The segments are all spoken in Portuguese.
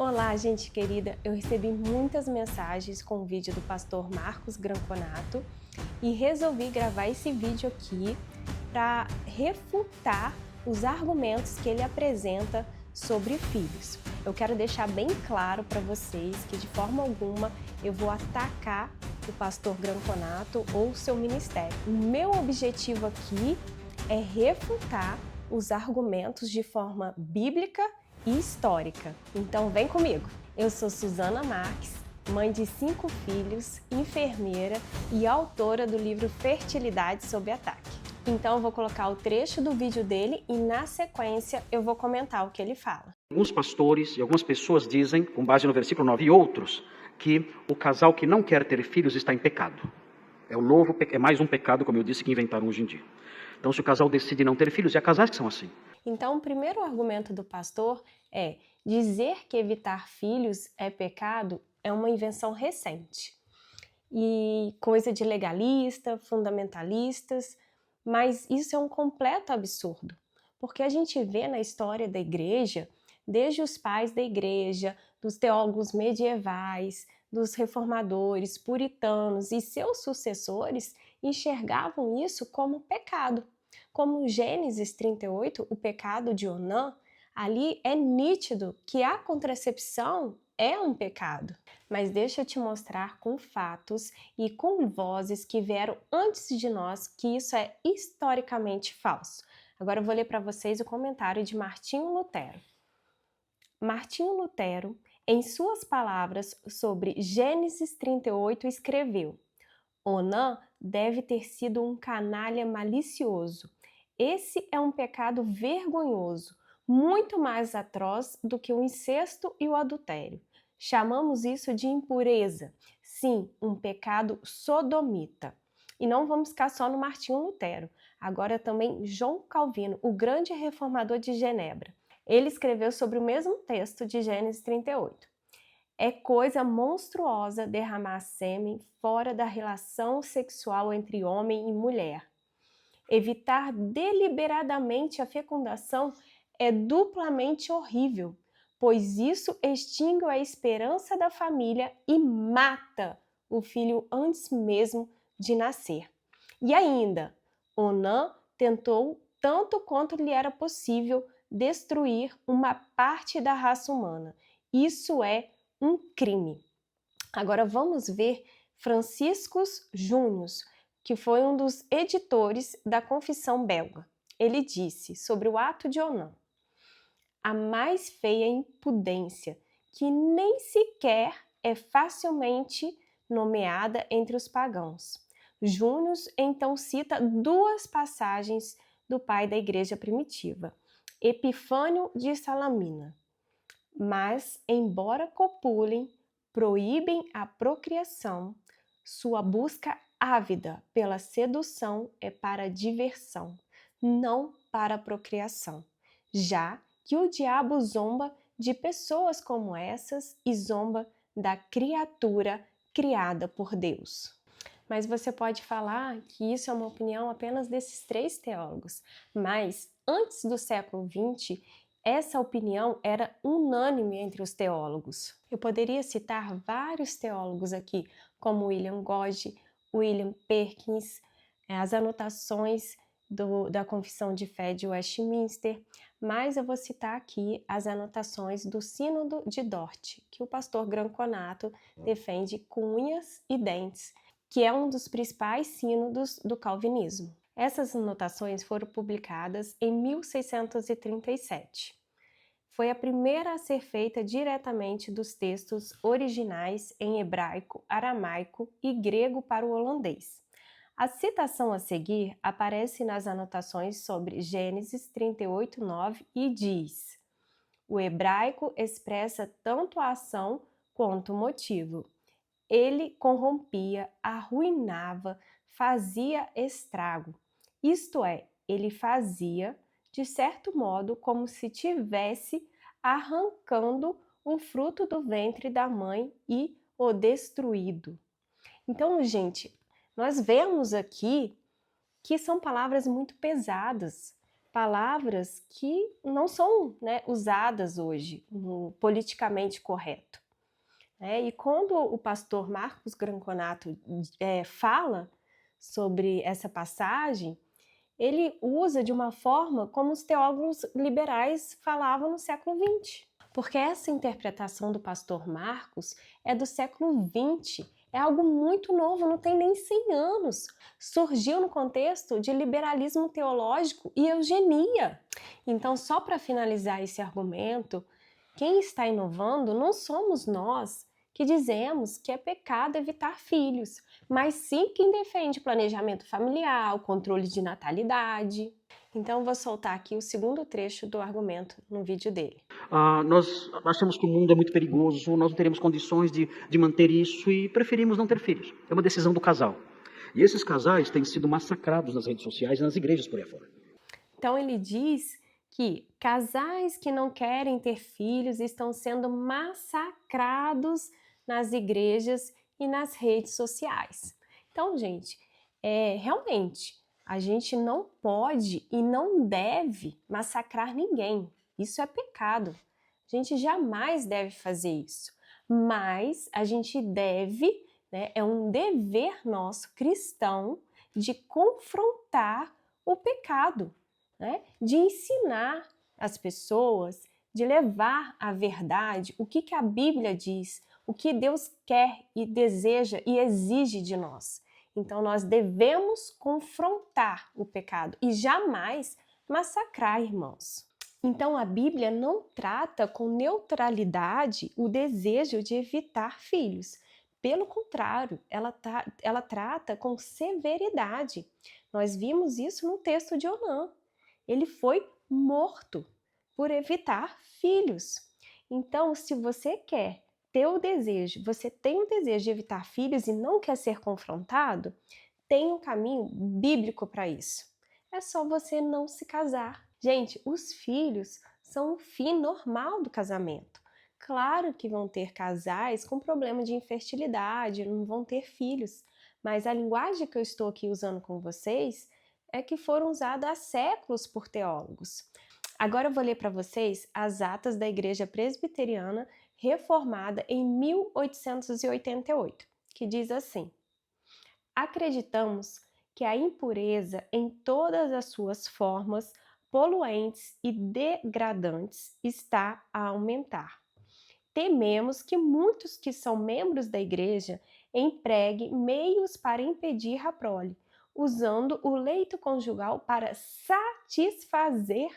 Olá, gente querida! Eu recebi muitas mensagens com o vídeo do pastor Marcos Granconato e resolvi gravar esse vídeo aqui para refutar os argumentos que ele apresenta sobre filhos. Eu quero deixar bem claro para vocês que de forma alguma eu vou atacar o pastor Granconato ou o seu ministério. O meu objetivo aqui é refutar os argumentos de forma bíblica e histórica. Então vem comigo! Eu sou Suzana Marques, mãe de 5 filhos, enfermeira e autora do livro Fertilidade sob Ataque. Então eu vou colocar o trecho do vídeo dele e na sequência eu vou comentar o que ele fala. Alguns pastores e algumas pessoas dizem, com base no versículo 9 e outros, que o casal que não quer ter filhos está em pecado. É mais um pecado, como eu disse, que inventaram hoje em dia. Então, se o casal decide não ter filhos, e há casais que são assim. Então, o primeiro argumento do pastor é dizer que evitar filhos é pecado é uma invenção recente. E coisa de legalista, fundamentalistas, mas isso é um completo absurdo. Porque a gente vê na história da igreja, desde os pais da igreja, dos teólogos medievais, dos reformadores, puritanos e seus sucessores, enxergavam isso como pecado. Como Gênesis 38, o pecado de Onã, ali é nítido que a contracepção é um pecado. Mas deixa eu te mostrar com fatos e com vozes que vieram antes de nós que isso é historicamente falso. Agora eu vou ler para vocês o comentário de Martinho Lutero. Martinho Lutero, em suas palavras sobre Gênesis 38, escreveu: Onã deve ter sido um canalha malicioso. Esse é um pecado vergonhoso, muito mais atroz do que o incesto e o adultério. Chamamos isso de impureza. Sim, um pecado sodomita. E não vamos ficar só no Martinho Lutero. Agora também João Calvino, o grande reformador de Genebra. Ele escreveu sobre o mesmo texto de Gênesis 38. É coisa monstruosa derramar sêmen fora da relação sexual entre homem e mulher. Evitar deliberadamente a fecundação é duplamente horrível, pois isso extingue a esperança da família e mata o filho antes mesmo de nascer. E ainda, Onã tentou, tanto quanto lhe era possível, destruir uma parte da raça humana. Isso é um crime. Agora vamos ver Franciscus Júnior, que foi um dos editores da Confissão Belga. Ele disse sobre o ato de Onã: a mais feia impudência, que nem sequer é facilmente nomeada entre os pagãos. Júnior então cita 2 passagens do pai da igreja primitiva, Epifânio de Salamina. Mas, embora copulem, proíbem a procriação, sua busca ávida pela sedução é para diversão, não para a procriação, já que o diabo zomba de pessoas como essas e zomba da criatura criada por Deus. Mas você pode falar que isso é uma opinião apenas desses 3 teólogos, mas antes do século XX, essa opinião era unânime entre os teólogos. Eu poderia citar vários teólogos aqui, como William Gage, William Perkins, as anotações da Confissão de Fé de Westminster, mas eu vou citar aqui as anotações do Sínodo de Dort, que o pastor Granconato defende com unhas e dentes, que é um dos principais sínodos do calvinismo. Essas anotações foram publicadas em 1637. Foi a primeira a ser feita diretamente dos textos originais em hebraico, aramaico e grego para o holandês. A citação a seguir aparece nas anotações sobre Gênesis 38:9 e diz: o hebraico expressa tanto a ação quanto o motivo. Ele corrompia, arruinava, fazia estrago. Isto é, ele fazia, de certo modo, como se tivesse arrancando o fruto do ventre da mãe e o destruído. Então, gente, nós vemos aqui que são palavras muito pesadas. palavras que não são, né, usadas hoje no politicamente correto. E quando o pastor Marcos Granconato fala sobre essa passagem, ele usa de uma forma como os teólogos liberais falavam no século XX. Porque essa interpretação do pastor Marcos é do século XX, é algo muito novo, não tem nem 100 anos. Surgiu no contexto de liberalismo teológico e eugenia. Então, só para finalizar esse argumento, quem está inovando não somos nós que dizemos que é pecado evitar filhos, mas sim quem defende planejamento familiar, o controle de natalidade. Então, vou soltar aqui o segundo trecho do argumento no vídeo dele. Nós achamos que o mundo é muito perigoso, nós não teremos condições de manter isso e preferimos não ter filhos. É uma decisão do casal. E esses casais têm sido massacrados nas redes sociais e nas igrejas por aí afora. Então, ele diz que casais que não querem ter filhos estão sendo massacrados nas igrejas e nas redes sociais. Então, gente, realmente, a gente não pode e não deve massacrar ninguém. Isso é pecado. A gente jamais deve fazer isso. Mas a gente deve, né, é um dever nosso cristão de confrontar o pecado, né, de ensinar as pessoas, de levar a verdade, o que a Bíblia diz, o que Deus quer e deseja e exige de nós. Então, nós devemos confrontar o pecado e jamais massacrar, irmãos. Então, a Bíblia não trata com neutralidade o desejo de evitar filhos. Pelo contrário, ela trata com severidade. Nós vimos isso no texto de Onã. Ele foi morto por evitar filhos. Então, se você quer ter o desejo, você tem o desejo de evitar filhos e não quer ser confrontado, tem um caminho bíblico para isso. É só você não se casar. Gente, os filhos são o fim normal do casamento. Claro que vão ter casais com problema de infertilidade, não vão ter filhos, mas a linguagem que eu estou aqui usando com vocês é que foram usadas há séculos por teólogos. Agora eu vou ler para vocês as atas da Igreja Presbiteriana reformada em 1888, que diz assim: acreditamos que a impureza em todas as suas formas poluentes e degradantes está a aumentar. Tememos que muitos que são membros da Igreja empreguem meios para impedir a prole, usando o leito conjugal para satisfazer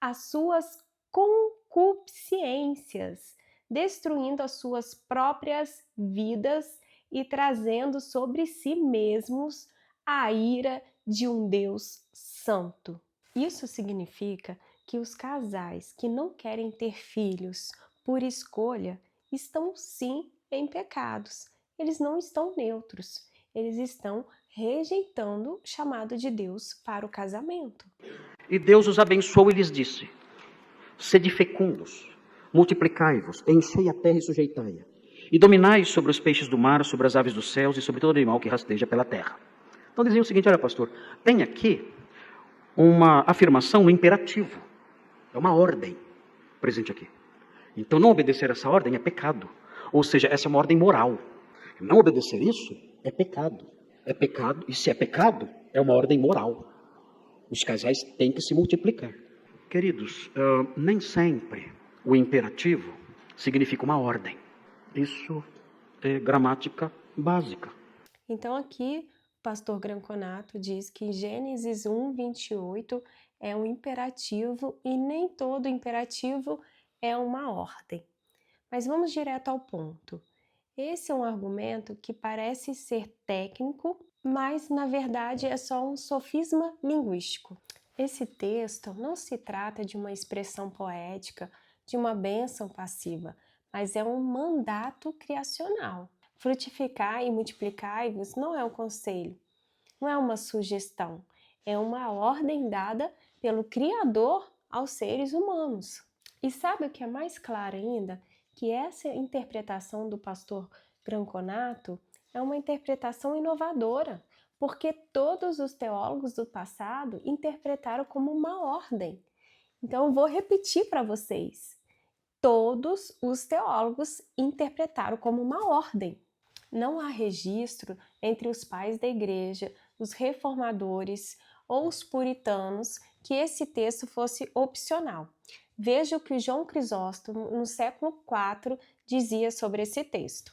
as suas concupiscências, destruindo as suas próprias vidas e trazendo sobre si mesmos a ira de um Deus santo. Isso significa que os casais que não querem ter filhos por escolha estão sim em pecados. Eles não estão neutros, eles estão rejeitando o chamado de Deus para o casamento. E Deus os abençoou e lhes disse: sede fecundos, multiplicai-vos, enchei a terra e sujeitai-a, e dominai sobre os peixes do mar, sobre as aves dos céus e sobre todo animal que rasteja pela terra. Então dizia o seguinte: olha, pastor, tem aqui uma afirmação no imperativo, é uma ordem presente aqui. Então não obedecer essa ordem é pecado, ou seja, essa é uma ordem moral. Não obedecer isso é pecado, e se é pecado, é uma ordem moral. Os casais têm que se multiplicar. Queridos, nem sempre o imperativo significa uma ordem. Isso é gramática básica. Então aqui o pastor Granconato diz que Gênesis 1:28 é um imperativo e nem todo imperativo é uma ordem. Mas vamos direto ao ponto. Esse é um argumento que parece ser técnico, mas na verdade é só um sofisma linguístico. Esse texto não se trata de uma expressão poética, de uma bênção passiva, mas é um mandato criacional. Frutificar e multiplicar-vos não é um conselho, não é uma sugestão, é uma ordem dada pelo Criador aos seres humanos. E sabe o que é mais claro ainda? Que essa interpretação do pastor Granconato é uma interpretação inovadora, porque todos os teólogos do passado interpretaram como uma ordem. Então, eu vou repetir para vocês. Todos os teólogos interpretaram como uma ordem. Não há registro entre os pais da igreja, os reformadores ou os puritanos que esse texto fosse opcional. Veja o que João Crisóstomo, no século IV, dizia sobre esse texto.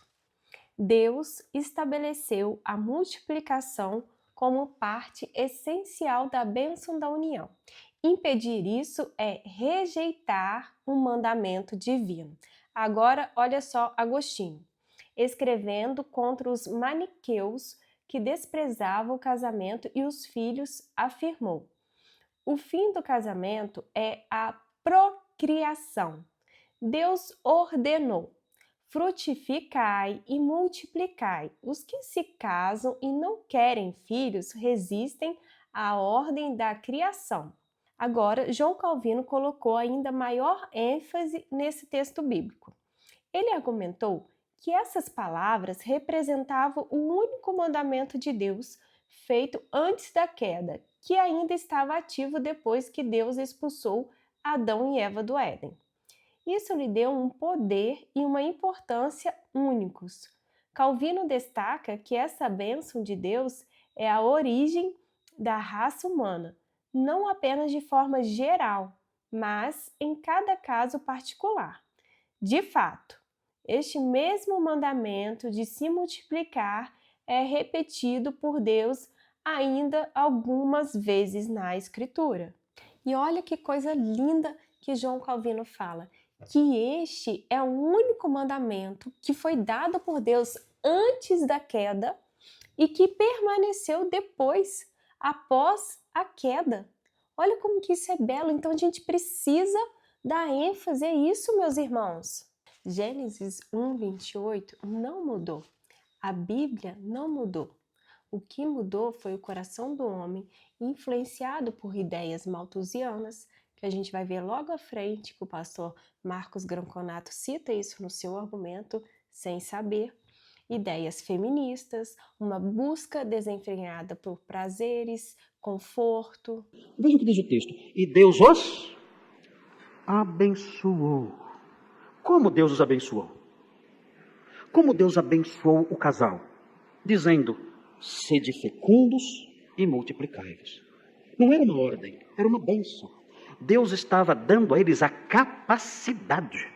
Deus estabeleceu a multiplicação como parte essencial da bênção da união. Impedir isso é rejeitar um mandamento divino. Agora, olha só Agostinho, escrevendo contra os maniqueus que desprezavam o casamento e os filhos, afirmou: o fim do casamento é a procriação. Deus ordenou: frutificai e multiplicai. Os que se casam e não querem filhos resistem à ordem da criação. Agora, João Calvino colocou ainda maior ênfase nesse texto bíblico. Ele argumentou que essas palavras representavam o único mandamento de Deus feito antes da queda, que ainda estava ativo depois que Deus expulsou Adão e Eva do Éden. Isso lhe deu um poder e uma importância únicos. Calvino destaca que essa bênção de Deus é a origem da raça humana, não apenas de forma geral, mas em cada caso particular. De fato, este mesmo mandamento de se multiplicar é repetido por Deus ainda algumas vezes na Escritura. E olha que coisa linda que João Calvino fala, que este é o único mandamento que foi dado por Deus antes da queda e que permaneceu depois, após a queda. Olha como que isso é belo, então a gente precisa dar ênfase a isso, meus irmãos. Gênesis 1:28 não mudou, a Bíblia não mudou. O que mudou foi o coração do homem, influenciado por ideias malthusianas, que a gente vai ver logo à frente, que o pastor Marcos Granconato cita isso no seu argumento, sem saber. Ideias feministas, uma busca desenfreada por prazeres, conforto. Veja o que diz o texto. E Deus os abençoou. Como Deus os abençoou? Como Deus abençoou o casal? Dizendo: sede fecundos e multiplicai-vos. Não era uma ordem, era uma bênção. Deus estava dando a eles a capacidade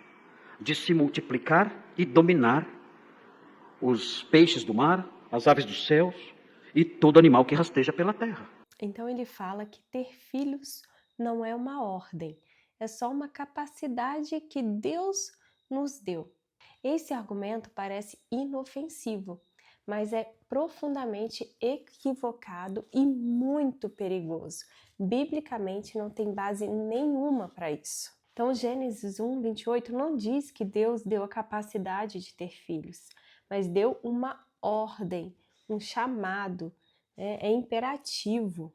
de se multiplicar e dominar os peixes do mar, as aves dos céus e todo animal que rasteja pela terra. Então ele fala que ter filhos não é uma ordem, é só uma capacidade que Deus nos deu. Esse argumento parece inofensivo, mas é profundamente equivocado e muito perigoso. Biblicamente não tem base nenhuma para isso. Então, Gênesis 1:28 não diz que Deus deu a capacidade de ter filhos, mas deu uma ordem, um chamado, é imperativo.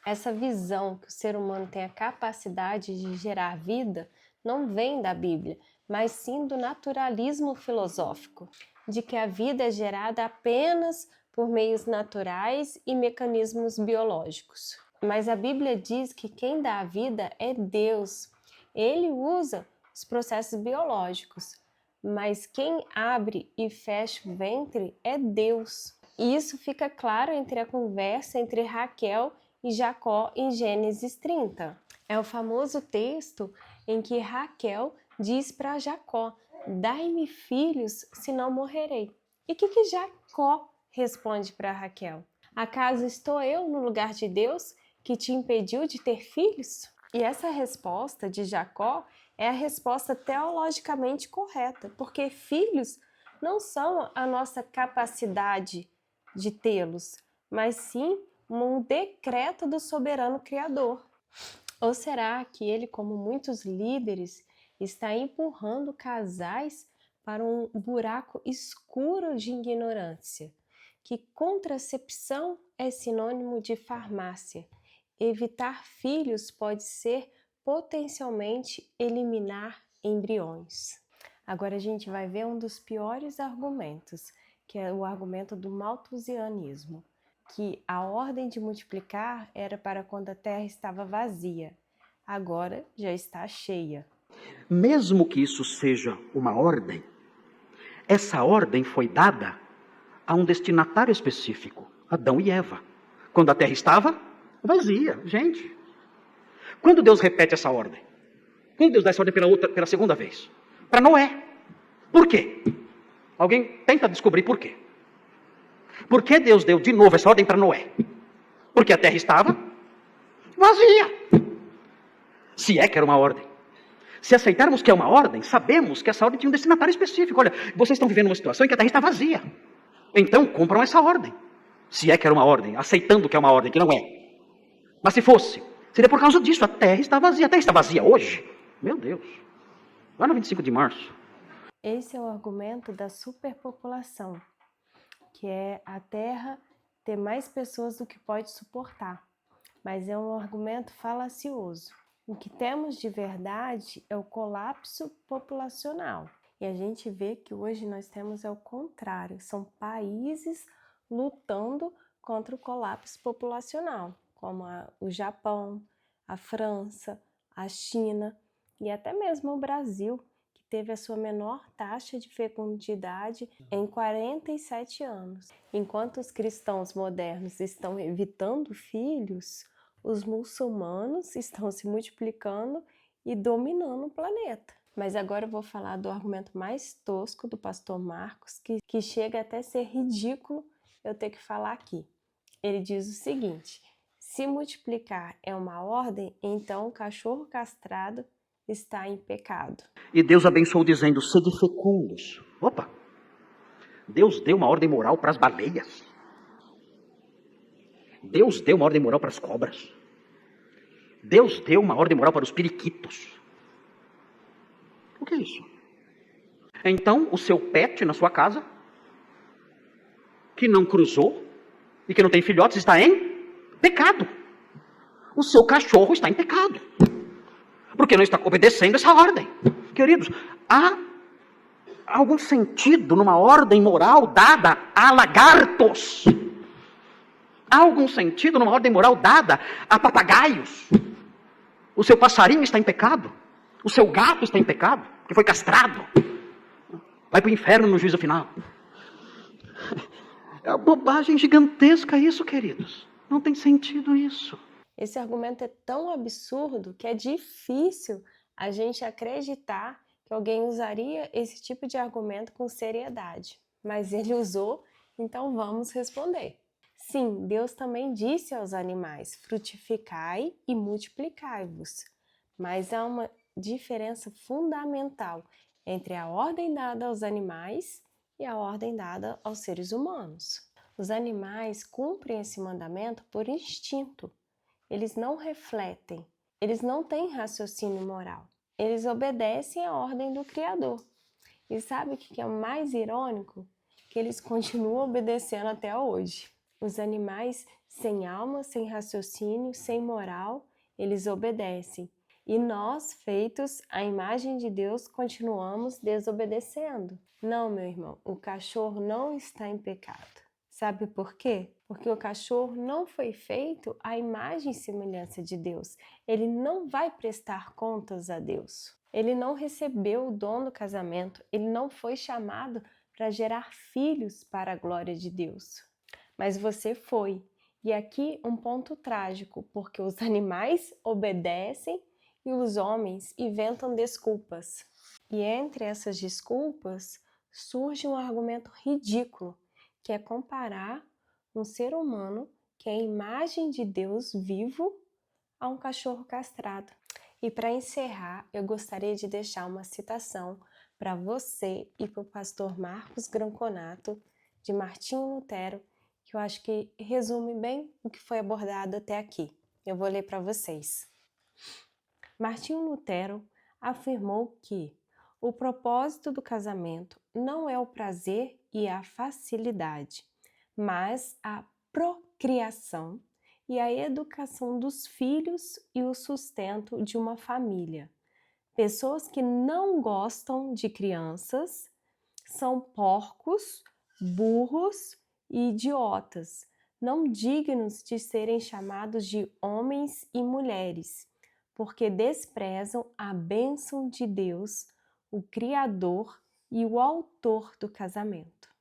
Essa visão que o ser humano tem a capacidade de gerar vida não vem da Bíblia, mas sim do naturalismo filosófico, de que a vida é gerada apenas por meios naturais e mecanismos biológicos. Mas a Bíblia diz que quem dá a vida é Deus. Ele usa os processos biológicos, mas quem abre e fecha o ventre é Deus. E isso fica claro entre a conversa entre Raquel e Jacó em Gênesis 30. É o famoso texto em que Raquel diz para Jacó: dai-me filhos, senão morrerei. E o que Jacó responde para Raquel? Acaso estou eu no lugar de Deus que te impediu de ter filhos? E essa resposta de Jacó é a resposta teologicamente correta, porque filhos não são a nossa capacidade de tê-los, mas sim um decreto do soberano Criador. Ou será que ele, como muitos líderes, está empurrando casais para um buraco escuro de ignorância? Que contracepção é sinônimo de farmácia. Evitar filhos pode ser potencialmente eliminar embriões. Agora a gente vai ver um dos piores argumentos, que é o argumento do malthusianismo. que a ordem de multiplicar era para quando a terra estava vazia, agora já está cheia. Mesmo que isso seja uma ordem, essa ordem foi dada a um destinatário específico, Adão e Eva, quando a terra estava vazia. Gente, quando Deus repete essa ordem? Quando Deus dá essa ordem pela segunda vez? Para Noé. Por quê? Alguém tenta descobrir por quê. Por que Deus deu de novo essa ordem para Noé? Porque a terra estava vazia. Se é que era uma ordem. Se aceitarmos que é uma ordem, sabemos que essa ordem tinha um destinatário específico. Olha, vocês estão vivendo uma situação em que a terra está vazia. Então, cumpram essa ordem. Se é que era uma ordem, aceitando que é uma ordem, que não é. Mas se fosse, seria por causa disso. A terra está vazia. A terra está vazia hoje? Meu Deus. Lá no 25 de março. Esse é o argumento da superpopulação, que é a Terra ter mais pessoas do que pode suportar. Mas é um argumento falacioso. O que temos de verdade é o colapso populacional. E a gente vê que hoje nós temos o contrário. São países lutando contra o colapso populacional, como o Japão, a França, a China e até mesmo o Brasil, que teve a sua menor taxa de fecundidade em 47 anos. Enquanto os cristãos modernos estão evitando filhos, os muçulmanos estão se multiplicando e dominando o planeta. Mas agora eu vou falar do argumento mais tosco do pastor Marcos, que chega até a ser ridículo eu ter que falar aqui. Ele diz o seguinte: se multiplicar é uma ordem, então o cachorro castrado está em pecado. E Deus abençoou dizendo, sede fecundos. Opa! Deus deu uma ordem moral para as baleias. Deus deu uma ordem moral para as cobras. Deus deu uma ordem moral para os periquitos. O que é isso? Então, o seu pet na sua casa, que não cruzou e que não tem filhotes, está em pecado. O seu cachorro está em pecado, porque não está obedecendo essa ordem. Queridos, há algum sentido numa ordem moral dada a lagartos? Há algum sentido numa ordem moral dada a papagaios? O seu passarinho está em pecado? O seu gato está em pecado, que foi castrado? Vai para o inferno no juízo final. É uma bobagem gigantesca isso, queridos. Não tem sentido isso. Esse argumento é tão absurdo que é difícil a gente acreditar que alguém usaria esse tipo de argumento com seriedade. Mas ele usou, então vamos responder. Sim, Deus também disse aos animais, frutificai e multiplicai-vos. Mas há uma diferença fundamental entre a ordem dada aos animais e a ordem dada aos seres humanos. Os animais cumprem esse mandamento por instinto. Eles não refletem, eles não têm raciocínio moral. Eles obedecem à ordem do Criador. E sabe o que é o mais irônico? Que eles continuam obedecendo até hoje. Os animais sem alma, sem raciocínio, sem moral, eles obedecem. E nós, feitos à imagem de Deus, continuamos desobedecendo. Não, meu irmão, o cachorro não está em pecado. Sabe por quê? Porque o cachorro não foi feito à imagem e semelhança de Deus. Ele não vai prestar contas a Deus. Ele não recebeu o dom do casamento. Ele não foi chamado para gerar filhos para a glória de Deus. Mas você foi. E aqui um ponto trágico, porque os animais obedecem e os homens inventam desculpas. E entre essas desculpas surge um argumento ridículo, que é comparar um ser humano que é a imagem de Deus vivo a um cachorro castrado. E para encerrar, eu gostaria de deixar uma citação para você e para o pastor Marcos Granconato, de Martinho Lutero, que eu acho que resume bem o que foi abordado até aqui. Eu vou ler para vocês. Martinho Lutero afirmou que o propósito do casamento não é o prazer e a facilidade, mas a procriação e a educação dos filhos e o sustento de uma família. Pessoas que não gostam de crianças são porcos, burros e idiotas. não dignos de serem chamados de homens e mulheres, porque desprezam a bênção de Deus, o Criador e o Autor do casamento.